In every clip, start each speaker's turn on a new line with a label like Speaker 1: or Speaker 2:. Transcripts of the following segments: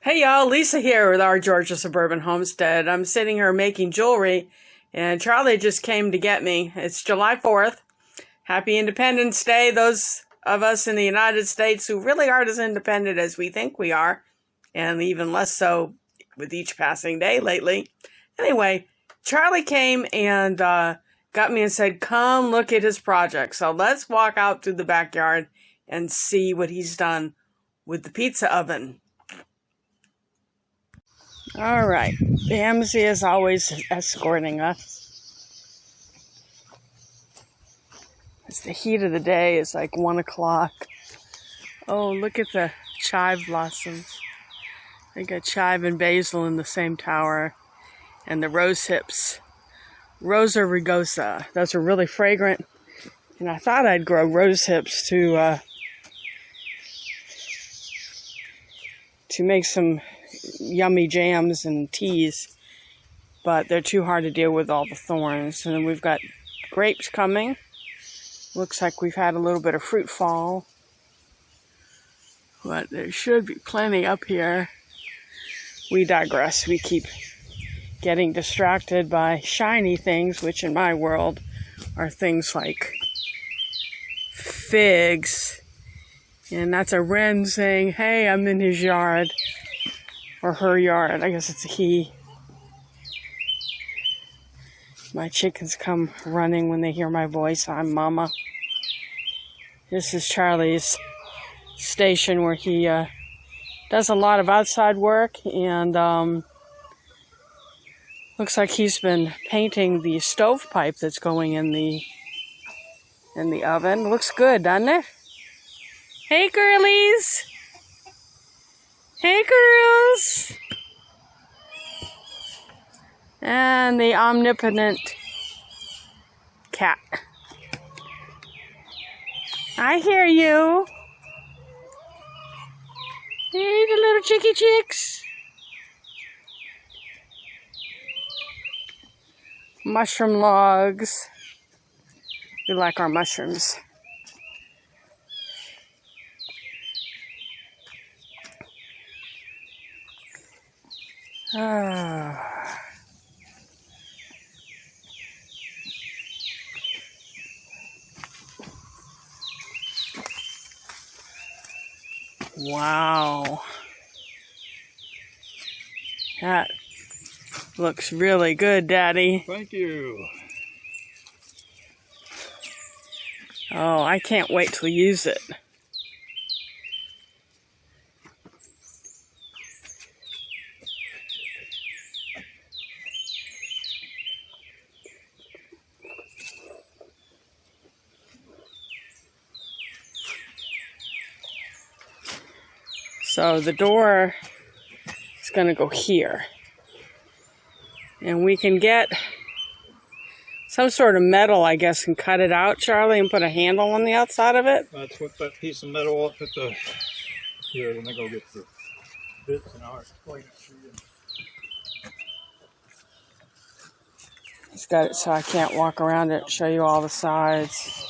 Speaker 1: Hey y'all, Lisa here with our Georgia Suburban Homestead. I'm sitting here making jewelry, and Charlie just came to get me. It's July 4th. Happy Independence Day, those of us in the United States who really aren't as independent as we think we are, and even less so with each passing day lately. Anyway, Charlie came and got me and said, come look at his project. So let's walk out through the backyard and see what he's done with the pizza oven. All right, Ramsey is always escorting us. It's the heat of the day. It's like 1 o'clock. Oh, look at the chive blossoms. I got chive and basil in the same tower. And the rose hips. Rosa rugosa. Those are really fragrant. And I thought I'd grow rose hips to make some yummy jams and teas, but they're too hard to deal with all the thorns. And then we've got grapes coming. Looks like we've had a little bit of fruit fall, but there should be plenty up here. We digress. We keep getting distracted by shiny things, which in my world are things like figs. And that's a wren saying, hey, I'm in his yard. Or her yard. I guess it's a he. My chickens come running when they hear my voice. I'm Mama. This is Charlie's station where he does a lot of outside work, and looks like he's been painting the stovepipe that's going in the oven. Looks good, doesn't it? Hey, girlies! Hey, girls! And the omnipotent cat. I hear you. Hey, the little chicky chicks. Mushroom logs. We like our mushrooms. Wow. That looks really good, Daddy.
Speaker 2: Thank you.
Speaker 1: Oh, I can't wait to use it. So the door is going to go here. And we can get some sort of metal, I guess, and cut it out, Charlie, and put a handle on the outside of it.
Speaker 2: That's what that piece of metal up at the... Here, let me go get the bits and I'll explain it to you.
Speaker 1: It's got it so I can't walk around it and show you all the sides.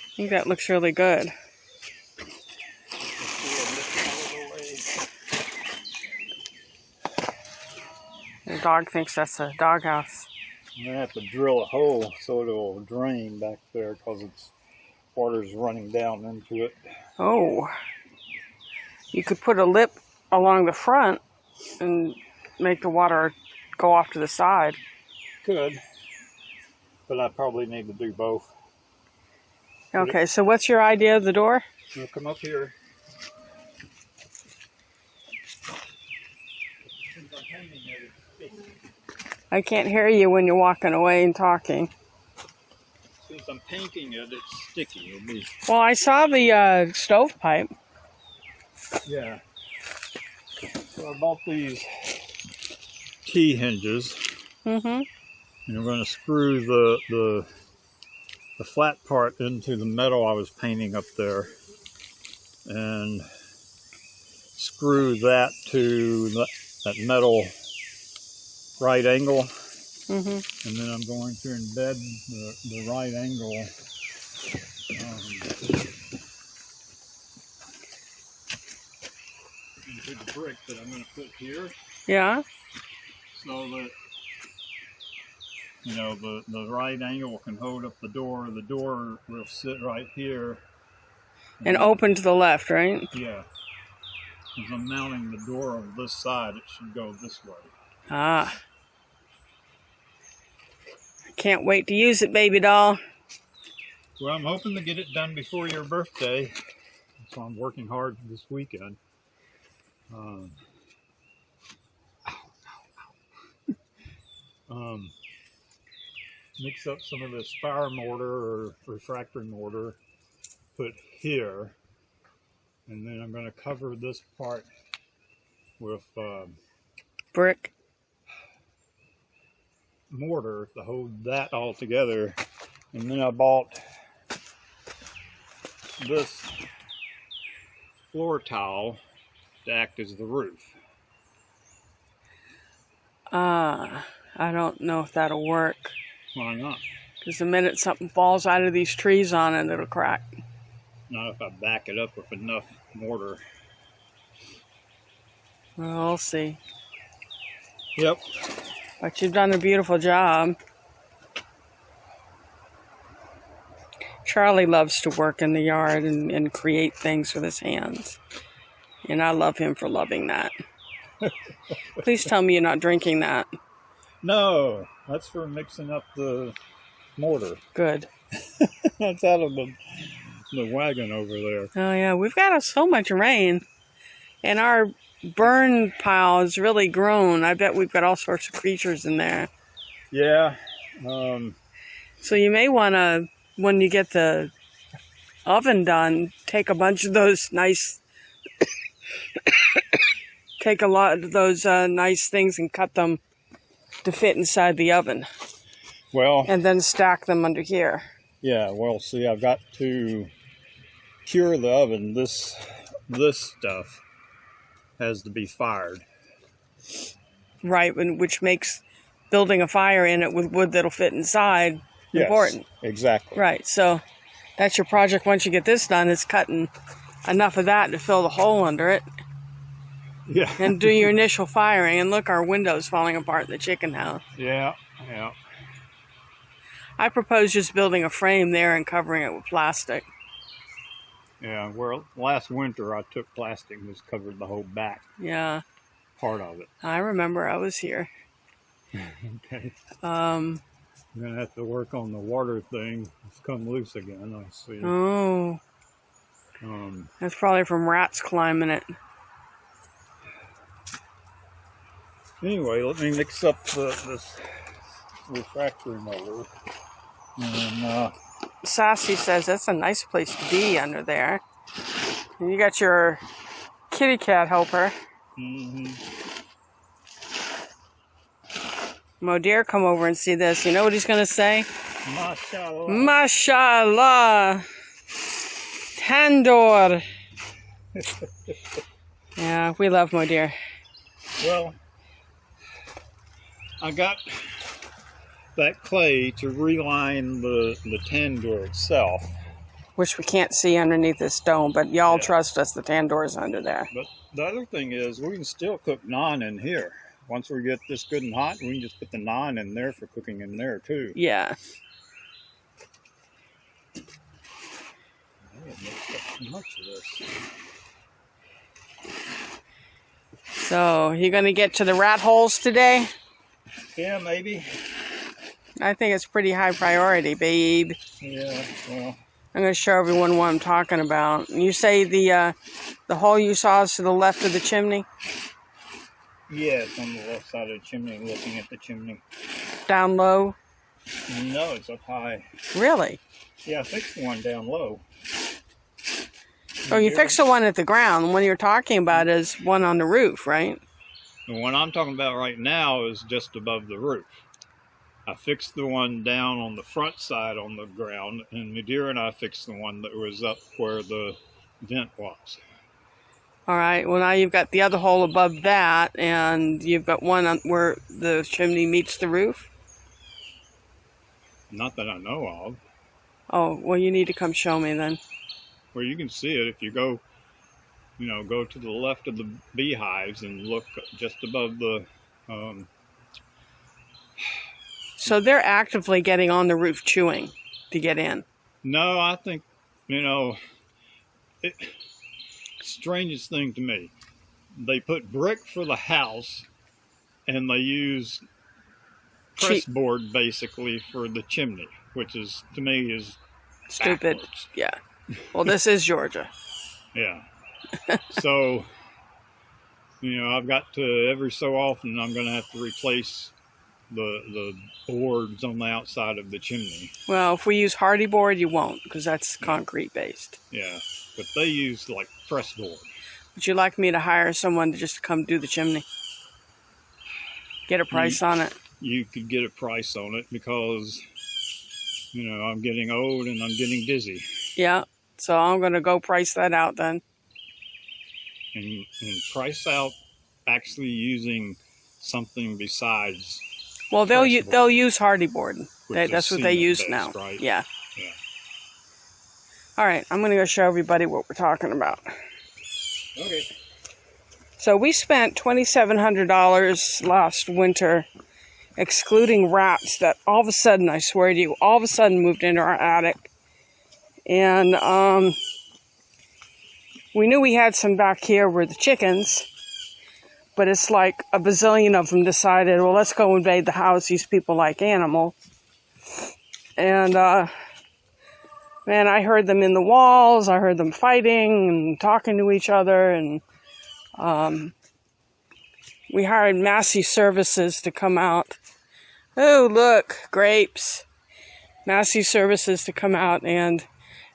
Speaker 1: I think that looks really good. The dog thinks that's a doghouse.
Speaker 2: I'm going to have to drill a hole so it'll drain back there because it's water's running down into it.
Speaker 1: Oh. You could put a lip along the front and make the water go off to the side.
Speaker 2: Could. But I probably need to do both.
Speaker 1: Okay, so what's your idea of the door?
Speaker 2: You'll come up here.
Speaker 1: I can't hear you when you're walking away and talking.
Speaker 2: Since I'm painting it, it's sticky. It'll be...
Speaker 1: Well, I saw the stovepipe.
Speaker 2: Yeah. So I bought these T-hinges.
Speaker 1: Mm-hmm.
Speaker 2: And we're going to screw the flat part into the metal I was painting up there. And screw that to that metal right angle
Speaker 1: Mm-hmm.
Speaker 2: And then I'm going to embed the right angle into the brick that I'm going to put here,
Speaker 1: Yeah.
Speaker 2: so that the right angle can hold up the door. The door will sit right here.
Speaker 1: And open to the left, right?
Speaker 2: Yeah. As I'm mounting the door on this side, it should go this way.
Speaker 1: Ah. Can't wait to use it, baby doll.
Speaker 2: Well, I'm hoping to get it done before your birthday, so I'm working hard this weekend. Mix up some of the spire mortar or refractory mortar, put here, and then I'm going to cover this part with
Speaker 1: Brick.
Speaker 2: mortar to hold that all together. And then I bought this floor tile to act as the roof.
Speaker 1: I don't know if that'll work.
Speaker 2: Why not?
Speaker 1: Because the minute something falls out of these trees on it, it'll crack.
Speaker 2: Not if I back it up with enough mortar.
Speaker 1: Well, we'll see.
Speaker 2: Yep.
Speaker 1: But you've done a beautiful job. Charlie loves to work in the yard and create things with his hands. And I love him for loving that. Please tell me you're not drinking that.
Speaker 2: No, that's for mixing up the mortar.
Speaker 1: Good.
Speaker 2: That's out of the wagon over there.
Speaker 1: Oh, yeah. We've got so much rain. And our burn pile has really grown. I bet we've got all sorts of creatures in there.
Speaker 2: Yeah.
Speaker 1: So you may want to, when you get the oven done, take a bunch of those nice... take a lot of those nice things and cut them to fit inside the oven.
Speaker 2: Well...
Speaker 1: And then stack them under here.
Speaker 2: Yeah, well, see, I've got to cure the oven. This stuff has to be fired.
Speaker 1: Right, which makes building a fire in it with wood that'll fit inside important.
Speaker 2: Exactly.
Speaker 1: Right, so that's your project once you get this done, is cutting enough of that to fill the hole under it.
Speaker 2: Yeah.
Speaker 1: And do your initial firing. And look, our window's falling apart in the chicken house.
Speaker 2: Yeah.
Speaker 1: I propose just building a frame there and covering it with plastic.
Speaker 2: Yeah, well, last winter I took plastic and just covered the whole back
Speaker 1: Yeah.
Speaker 2: part of it.
Speaker 1: I remember I was here.
Speaker 2: Okay. I'm going to have to work on the water thing. It's come loose again, I see.
Speaker 1: Oh. That's probably from rats climbing it.
Speaker 2: Anyway, let me mix up this refractory motor. And,
Speaker 1: Sassy says that's a nice place to be under there. And you got your kitty cat helper.
Speaker 2: mm-hmm.
Speaker 1: Modir, come over and see this. You know what he's going to say?
Speaker 2: Mashallah.
Speaker 1: Mashallah. Tandoor. Yeah, we love Modir.
Speaker 2: Well, I got that clay to reline the tandoor itself.
Speaker 1: Which we can't see underneath this dome, but y'all
Speaker 2: Yeah.
Speaker 1: trust us, the tandoor's under there.
Speaker 2: But the other thing is, we can still cook naan in here. Once we get this good and hot, we can just put the naan in there for cooking in there too.
Speaker 1: Yeah.
Speaker 2: I haven't mixed up too much of this.
Speaker 1: So, you going to get to the rat holes today?
Speaker 2: Yeah, maybe.
Speaker 1: I think it's pretty high priority, babe.
Speaker 2: Yeah, well,
Speaker 1: I'm going to show everyone what I'm talking about. You say the hole you saw is to the left of the chimney?
Speaker 2: yeah, it's on the left side of the chimney, looking at the chimney.
Speaker 1: Down low?
Speaker 2: No, it's up high.
Speaker 1: Really?
Speaker 2: Yeah, I fixed one down low.
Speaker 1: Oh, you fixed the one at the ground. The one you're talking about is one on the roof, right?
Speaker 2: The one I'm talking about right now is just above the roof. I fixed the one down on the front side on the ground, and Nadir and I fixed the one that was up where the vent was.
Speaker 1: All right. Well, now you've got the other hole above that, and you've got one on where the chimney meets the roof.
Speaker 2: Not that I know of.
Speaker 1: Oh, well, you need to come show me then.
Speaker 2: Well, you can see it if you go, go to the left of the beehives and look just above the.
Speaker 1: So they're actively getting on the roof chewing to get in.
Speaker 2: No, I think, it, strangest thing to me. They put brick for the house, and they use press board basically for the chimney, which is, to me, is
Speaker 1: stupid.
Speaker 2: Backwards.
Speaker 1: Yeah. Well, this is Georgia.
Speaker 2: Yeah. So, I've got to, every so often, I'm going to have to replace the boards on the outside of the chimney.
Speaker 1: Well, if we use hardy board, you won't, because that's concrete based.
Speaker 2: Yeah. But they use like press board.
Speaker 1: Would you like me to hire someone to just come do the chimney? Get a price on it?
Speaker 2: You could get a price on it because, I'm getting old and I'm getting dizzy.
Speaker 1: Yeah. So I'm going to go price that out then.
Speaker 2: And price out actually using something besides.
Speaker 1: Well, they'll use hardy board. That's what they use now.
Speaker 2: Right?
Speaker 1: Yeah. All right. I'm going to go show everybody what we're talking about.
Speaker 2: Okay.
Speaker 1: So we spent $2,700 last winter, excluding rats that all of a sudden, I swear to you, all of a sudden moved into our attic. And we knew we had some back here were the chickens, but it's like a bazillion of them decided, well, let's go invade the house. These people like animals. And, man, I heard them in the walls. I heard them fighting and talking to each other. And we hired Massey Services to come out. Oh, look, grapes. Massey Services to come out and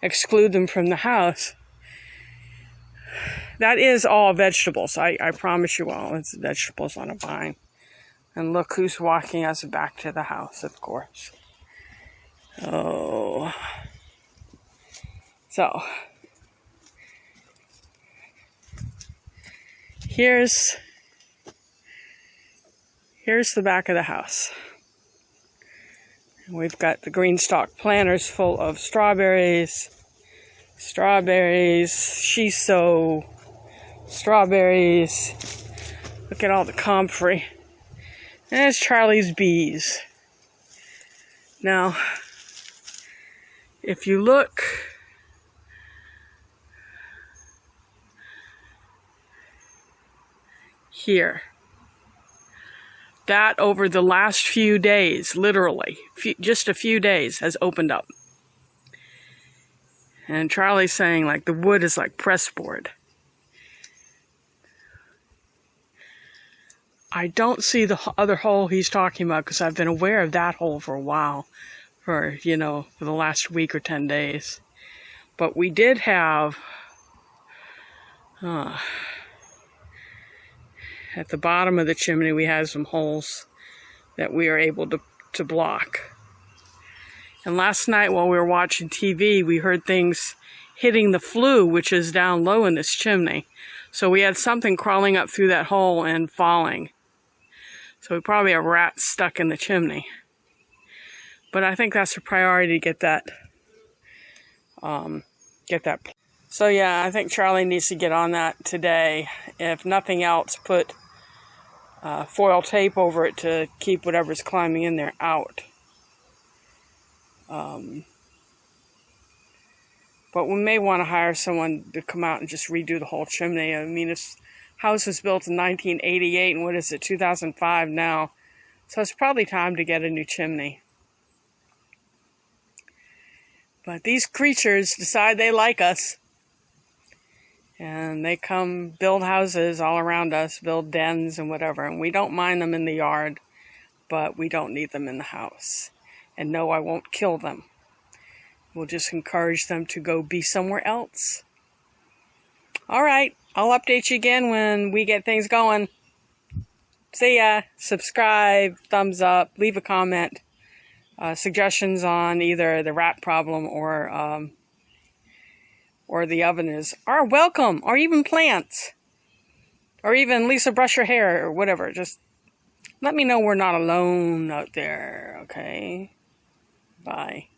Speaker 1: exclude them from the house. That is all vegetables. I promise you all, it's vegetables on a vine. And look who's walking us back to the house, of course. Oh. So, here's the back of the house. We've got the green stalk planters full of strawberries, shiso, strawberries. Look at all the comfrey. And there's Charlie's bees. Now, if you look here, that over the last few days, literally, just a few days, has opened up. And Charlie's saying, like, the wood is like pressboard. I don't see the other hole he's talking about because I've been aware of that hole for a while, for the last week or 10 days. But we did have, at the bottom of the chimney, we had some holes that we were able to block. And last night while we were watching TV, we heard things hitting the flue, which is down low in this chimney. So we had something crawling up through that hole and falling. So we probably have rats stuck in the chimney. But I think that's a priority to get that. So yeah, I think Charlie needs to get on that today. If nothing else, put foil tape over it to keep whatever's climbing in there out. But we may want to hire someone to come out and just redo the whole chimney. I mean, this house was built in 1988, and what is it, 2005 now. So it's probably time to get a new chimney. But these creatures decide they like us. And they come build houses all around us, build dens and whatever. And we don't mind them in the yard, but we don't need them in the house. And no, I won't kill them. We'll just encourage them to go be somewhere else. All right, I'll update you again when we get things going. See ya. Subscribe, thumbs up, leave a comment. Suggestions on either the rat problem or the oven are welcome, or even plants. Or even Lisa, brush your hair, or whatever. Just let me know we're not alone out there, okay? Bye.